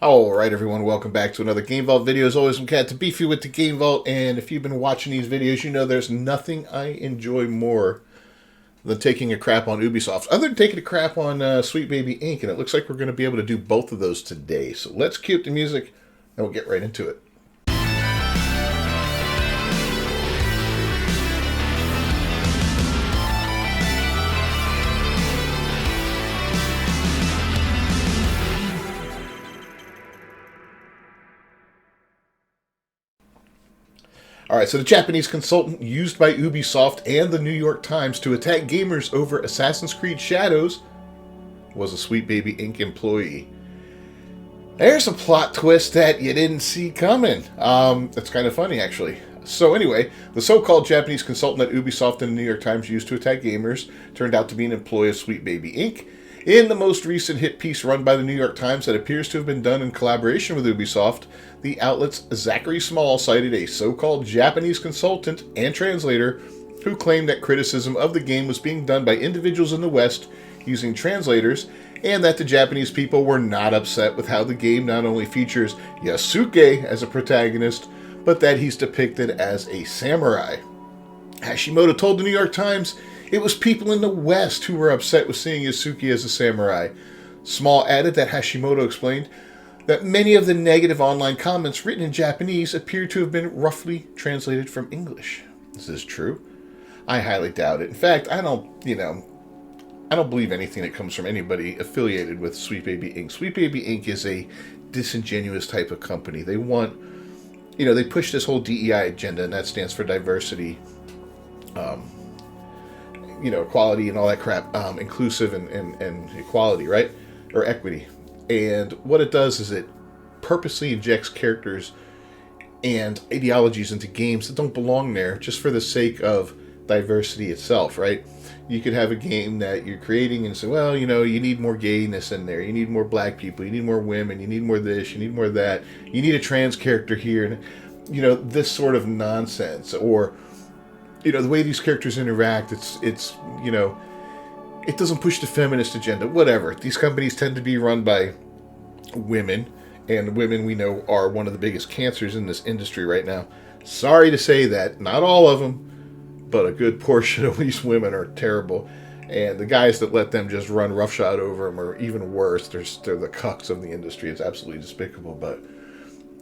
Alright everyone, welcome back to another Game Vault video. As always, I'm Cat to beef you with the Game Vault, and if you've been watching these videos, you know there's nothing I enjoy more than taking a crap on Ubisoft, other than taking a crap on Sweet Baby Inc., and it looks like we're going to be able to do both of those today. So let's cue up the music, and we'll get right into it. Alright, so the Japanese consultant used by Ubisoft and the New York Times to attack gamers over Assassin's Creed Shadows was a Sweet Baby Inc. employee. There's a plot twist that you didn't see coming. It's kind of funny, actually. So anyway, the so-called Japanese consultant that Ubisoft and the New York Times used to attack gamers turned out to be an employee of Sweet Baby Inc. In the most recent hit piece run by the New York Times that appears to have been done in collaboration with Ubisoft, the outlet's Zachary Small cited a so-called Japanese consultant and translator who claimed that criticism of the game was being done by individuals in the West using translators, and that the Japanese people were not upset with how the game not only features Yasuke as a protagonist, but that he's depicted as a samurai. Hashimoto told the New York Times it was people in the West who were upset with seeing Yasuke as a samurai. Small added that Hashimoto explained that many of the negative online comments written in Japanese appear to have been roughly translated from English. Is this true? I highly doubt it. In fact, I don't believe anything that comes from anybody affiliated with Sweet Baby Inc. Sweet Baby Inc. is a disingenuous type of company. They want, they push this whole DEI agenda, and that stands for diversity, equality and all that crap, inclusive and equality, right? Or equity. And what it does is it purposely injects characters and ideologies into games that don't belong there just for the sake of diversity itself, right? You could have a game that you're creating and say, well, you need more gayness in there. You need more black people. You need more women. You need more this. You need more that. You need a trans character here. And, this sort of nonsense. Or, the way these characters interact, it's it doesn't push the feminist agenda, whatever. These companies tend to be run by women, and women we know are one of the biggest cancers in this industry right now. Sorry to say that, not all of them, but a good portion of these women are terrible. And the guys that let them just run roughshod over them are even worse. They're the cucks of the industry. It's absolutely despicable, but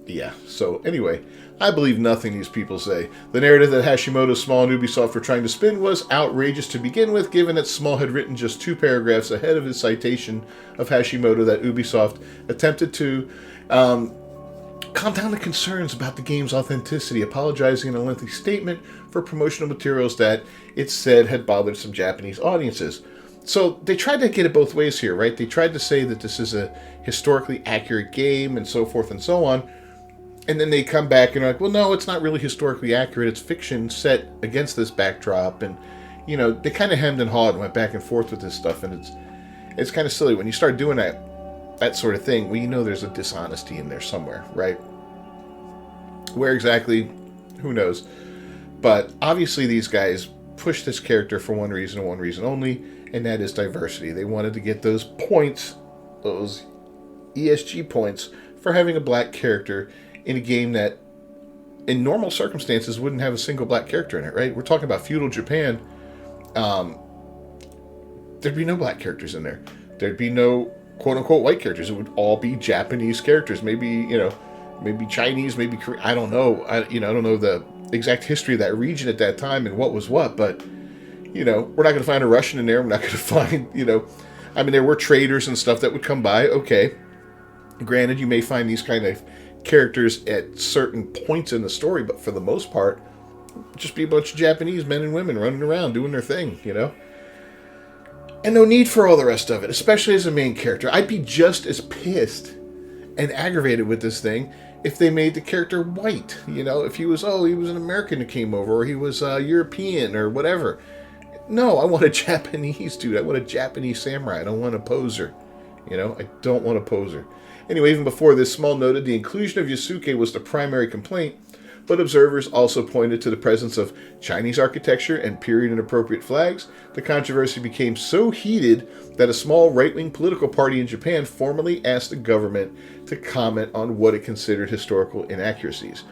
yeah. So anyway, I believe nothing these people say. The narrative that Hashimoto, Small, and Ubisoft were trying to spin was outrageous to begin with, given that Small had written just 2 paragraphs ahead of his citation of Hashimoto that Ubisoft attempted to calm down the concerns about the game's authenticity, apologizing in a lengthy statement for promotional materials that it said had bothered some Japanese audiences. So they tried to get it both ways here, right? They tried to say that this is a historically accurate game and so forth and so on. And then they come back and are like, well, no, it's not really historically accurate. It's fiction set against this backdrop. And, they kind of hemmed and hawed and went back and forth with this stuff. And it's kind of silly. When you start doing that sort of thing, well, there's a dishonesty in there somewhere, right? Where exactly, who knows? But obviously these guys pushed this character for one reason and one reason only, and that is diversity. They wanted to get those points, those ESG points, for having a black character in a game that, in normal circumstances, wouldn't have a single black character in it, right? We're talking about feudal Japan. There'd be no black characters in there. There'd be no quote-unquote white characters. It would all be Japanese characters. Maybe, maybe Chinese, maybe Korean. I don't know. I don't know the exact history of that region at that time and what was what, but, we're not going to find a Russian in there. We're not going to find, there were traders and stuff that would come by. Okay. Granted, you may find these kind of characters at certain points in the story, but for the most part, just be a bunch of Japanese men and women running around doing their thing, And no need for all the rest of it, especially as a main character. I'd be just as pissed and aggravated with this thing if they made the character white. If he was an American who came over, or he was European or whatever. No, I want a Japanese dude. I want a Japanese samurai. I don't want a poser. I don't want a poser. Anyway, even before this, Small noted the inclusion of Yasuke was the primary complaint, but observers also pointed to the presence of Chinese architecture and period-inappropriate flags. The controversy became so heated that a small right-wing political party in Japan formally asked the government to comment on what it considered historical inaccuracies.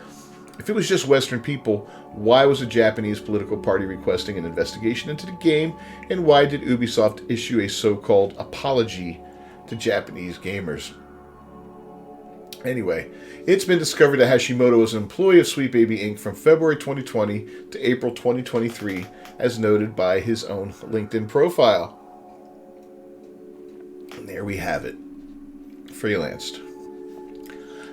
If it was just Western people, why was a Japanese political party requesting an investigation into the game, and why did Ubisoft issue a so-called apology to Japanese gamers? Anyway, it's been discovered that Hashimoto was an employee of Sweet Baby Inc. from February 2020 to April 2023, as noted by his own LinkedIn profile. And there we have it. Freelanced.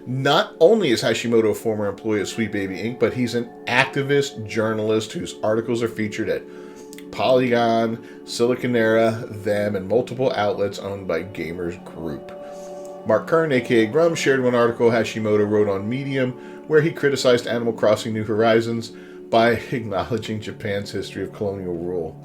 Not only is Hashimoto a former employee of Sweet Baby Inc., but he's an activist journalist whose articles are featured at Polygon, Siliconera, Them, and multiple outlets owned by Gamers Group. Mark Kern, aka Grum, shared one article Hashimoto wrote on Medium where he criticized Animal Crossing New Horizons by acknowledging Japan's history of colonial rule.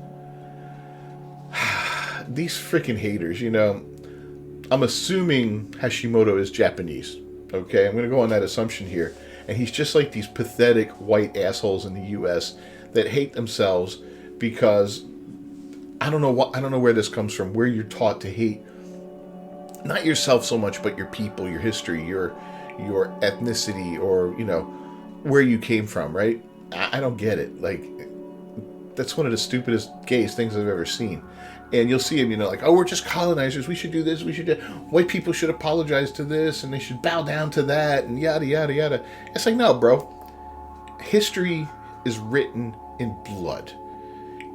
These freaking haters, I'm assuming Hashimoto is Japanese. Okay, I'm going to go on that assumption here. And he's just like these pathetic white assholes in the U.S. that hate themselves because I don't know where this comes from, where you're taught to hate not yourself so much, but your people, your history, your ethnicity, or, where you came from, right? I don't get it. Like, that's one of the stupidest, gayest things I've ever seen. And you'll see him, like, oh, we're just colonizers. We should do this. White people should apologize to this, and they should bow down to that, and yada, yada, yada. It's like, no, bro. History is written in blood.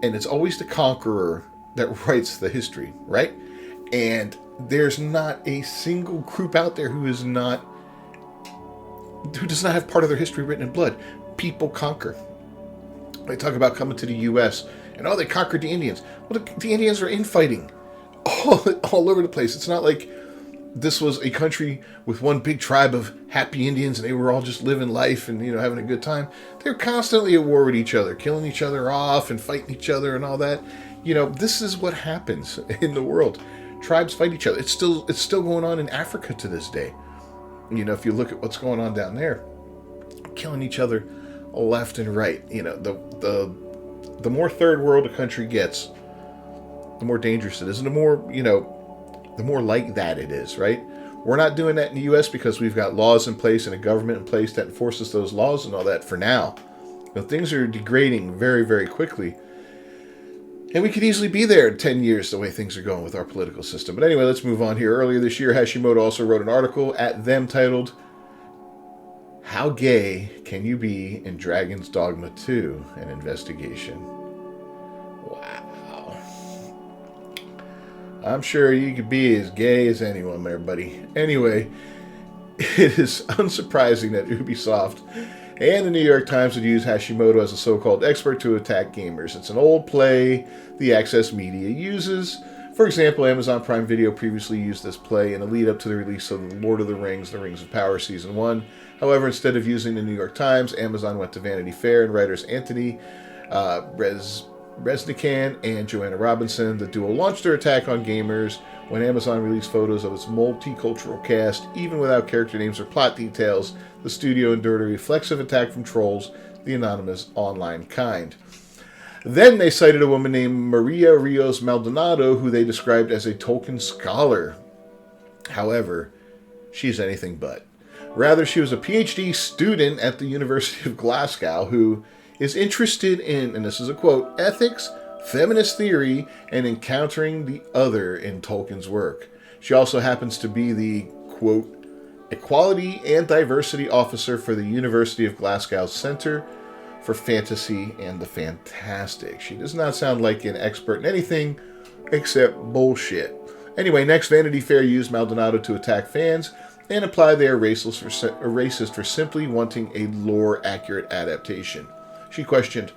And it's always the conqueror that writes the history, right? And there's not a single group out there who does not have part of their history written in blood. People conquer. They talk about coming to the U.S., and they conquered the Indians. Well, the Indians are infighting all over the place. It's not like this was a country with one big tribe of happy Indians and they were all just living life and, having a good time. They're constantly at war with each other, killing each other off and fighting each other and all that. This is what happens in the world. Tribes fight each other. It's still going on in Africa to this day. If you look at what's going on down there, killing each other left and right. The more third world a country gets, the more dangerous it is, and the more like that it is, right? We're not doing that in the U.S. because we've got laws in place and a government in place that enforces those laws and all that for now. Things are degrading very, very quickly. And we could easily be there in 10 years the way things are going with our political system. But anyway, let's move on here. Earlier this year, Hashimoto also wrote an article at Them titled, How Gay Can You Be in Dragon's Dogma 2? An Investigation. Wow. I'm sure you could be as gay as anyone there, buddy. Anyway, it is unsurprising that Ubisoft and the New York Times would use Hashimoto as a so-called expert to attack gamers. It's an old play the Access Media uses. For example, Amazon Prime Video previously used this play in the lead-up to the release of The Lord of the Rings, The Rings of Power Season 1. However, instead of using the New York Times, Amazon went to Vanity Fair and writers Anthony Resnikan and Joanna Robinson. The duo launched their attack on gamers when Amazon released photos of its multicultural cast. Even without character names or plot details, the studio endured a reflexive attack from trolls, the anonymous online kind. Then they cited a woman named Maria Rios Maldonado, who they described as a Tolkien scholar. However, she's anything but. Rather, she was a PhD student at the University of Glasgow who is interested in, and this is a quote, ethics, feminist theory, and encountering the other in Tolkien's work. She also happens to be the, quote, Equality and Diversity Officer for the University of Glasgow's Center for Fantasy and the Fantastic. She does not sound like an expert in anything except bullshit. Anyway, next, Vanity Fair used Maldonado to attack fans and imply they are racist for simply wanting a lore-accurate adaptation. She questioned,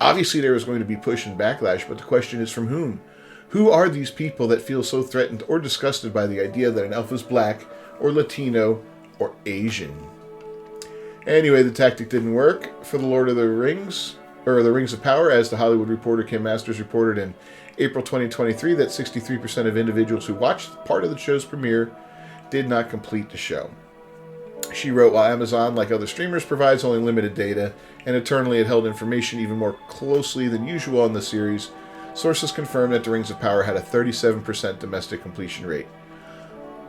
obviously there is going to be push and backlash, but the question is from whom? Who are these people that feel so threatened or disgusted by the idea that an elf is black or Latino or Asian? Anyway, the tactic didn't work for the Lord of the Rings, or the Rings of Power, as the Hollywood Reporter Kim Masters reported in April 2023 that 63% of individuals who watched part of the show's premiere did not complete the show. She wrote, while Amazon, like other streamers, provides only limited data, and eternally it held information even more closely than usual on the series, sources confirmed that The Rings of Power had a 37% domestic completion rate.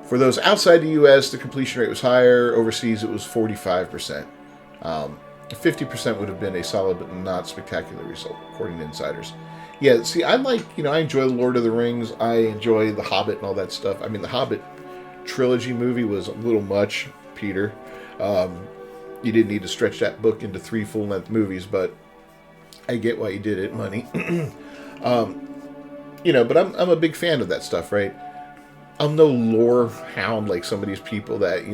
For those outside the U.S., the completion rate was higher. Overseas, it was 45%. 50% would have been a solid but not spectacular result, according to insiders. Yeah, see, I enjoy The Lord of the Rings. I enjoy The Hobbit and all that stuff. I mean, The Hobbit trilogy movie was a little much, Peter. You didn't need to stretch that book into 3 full-length movies, but I get why you did it, money. But I'm a big fan of that stuff, right? I'm no lore hound like some of these people that,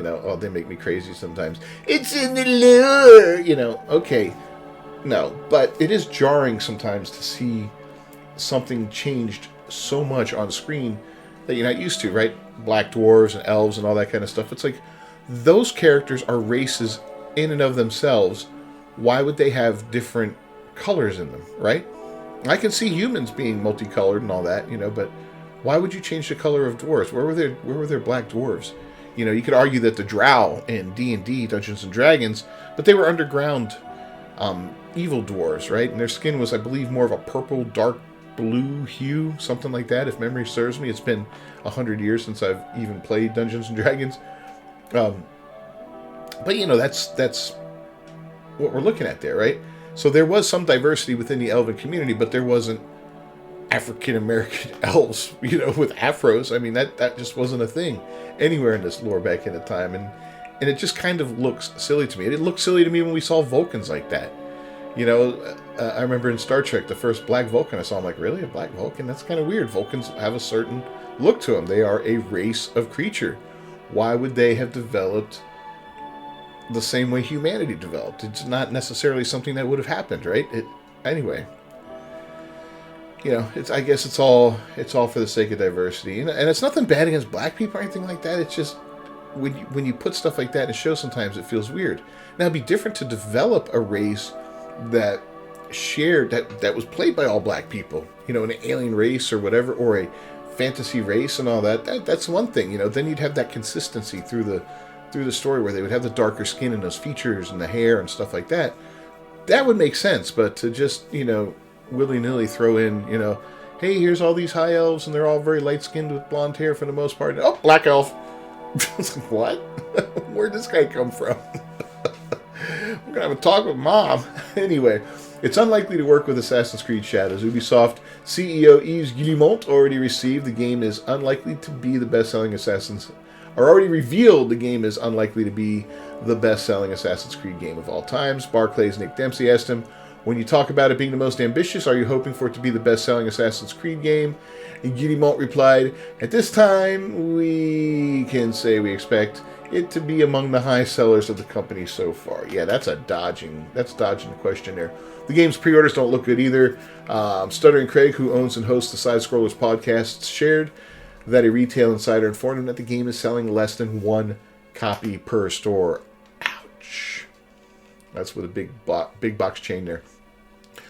they make me crazy sometimes. It's in the lore! Okay. No, but it is jarring sometimes to see something changed so much on screen that you're not used to, right? Black dwarves and elves and all that kind of stuff. It's like, those characters are races in and of themselves. Why would they have different colors in them, right? I can see humans being multicolored and all that, but why would you change the color of dwarves? Where were there black dwarves? You could argue that the Drow in D&D, Dungeons and Dragons, but they were underground evil dwarves, right? And their skin was, I believe, more of a purple, dark blue hue, something like that, if memory serves me. It's been 100 years since I've even played Dungeons and Dragons. But that's what we're looking at there, right? So there was some diversity within the elven community, but there wasn't African American elves, with afros. I mean, that just wasn't a thing anywhere in this lore back in the time, and it just kind of looks silly to me. It looked silly to me when we saw Vulcans like that. I remember in Star Trek, the first Black Vulcan I saw, I'm like, really? A Black Vulcan? That's kind of weird. Vulcans have a certain look to them. They are a race of creature. Why would they have developed the same way humanity developed? It's not necessarily something that would have happened, right? Anyway. I guess it's all for the sake of diversity, and it's nothing bad against black people or anything like that. It's just when you put stuff like that in a show, sometimes it feels weird. Now, it'd be different to develop a race that shared that was played by all black people, an alien race or whatever, or a fantasy race and all that. That's one thing, Then you'd have that consistency through the story where they would have the darker skin and those features and the hair and stuff like that. That would make sense, but to just willy-nilly throw in, hey, here's all these high elves, and they're all very light-skinned with blonde hair for the most part. Oh, black elf. What? Where'd this guy come from? We're going to have a talk with Mom. Anyway, it's unlikely to work with Assassin's Creed Shadows. Ubisoft CEO Yves Guillemot already revealed the game is unlikely to be the best-selling Assassin's Creed game of all times. Barclay's Nick Dempsey asked him, when you talk about it being the most ambitious, are you hoping for it to be the best-selling Assassin's Creed game? And Guillemot replied, at this time, we can say we expect it to be among the high sellers of the company so far. Yeah, that's dodging the question there. The game's pre-orders don't look good either. Stuttering Craig, who owns and hosts the Side Scrollers podcast, shared that a retail insider informed him that the game is selling less than 1 copy per store. Ouch. That's with a big box chain there.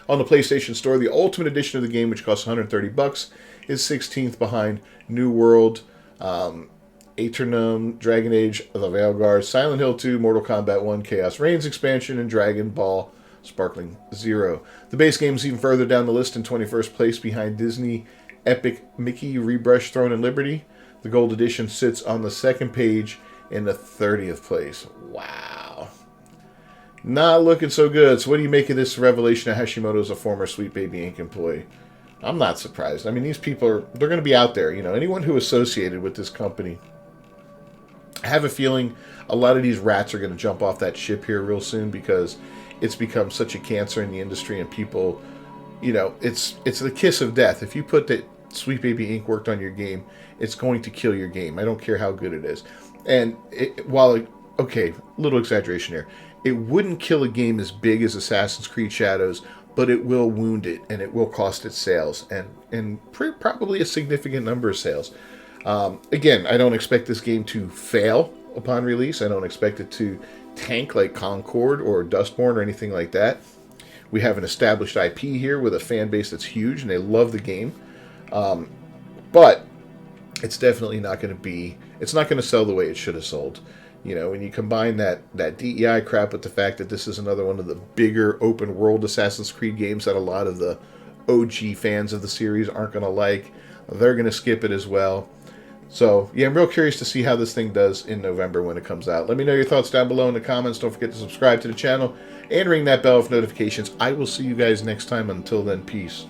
On the PlayStation Store, the Ultimate Edition of the game, which costs $130, is 16th behind New World, Aeternum, Dragon Age, The Veilguard, Silent Hill 2, Mortal Kombat 1, Chaos Reigns expansion, and Dragon Ball Sparkling Zero. The base game is even further down the list in 21st place behind Disney Epic Mickey, Rebrush, Throne and Liberty. The Gold Edition sits on the second page in the 30th place. Wow. Not looking so good. So what do you make of this revelation that Hashimoto's a former Sweet Baby Inc. employee? I'm not surprised. I mean, these people they're going to be out there. Anyone who associated with this company. I have a feeling a lot of these rats are going to jump off that ship here real soon because it's become such a cancer in the industry and people, it's the kiss of death. If you put that Sweet Baby Inc. worked on your game, it's going to kill your game. I don't care how good it is. And little exaggeration here. It wouldn't kill a game as big as Assassin's Creed Shadows, but it will wound it, and it will cost it sales, and probably a significant number of sales. Again, I don't expect this game to fail upon release. I don't expect it to tank like Concord or Dustborn or anything like that. We have an established IP here with a fan base that's huge, and they love the game. But it's definitely not going to be... It's not going to sell the way it should have sold. You know, when you combine that DEI crap with the fact that this is another one of the bigger open world Assassin's Creed games that a lot of the OG fans of the series aren't going to like, they're going to skip it as well. So, yeah, I'm real curious to see how this thing does in November when it comes out. Let me know your thoughts down below in the comments. Don't forget to subscribe to the channel and ring that bell for notifications. I will see you guys next time. Until then, peace.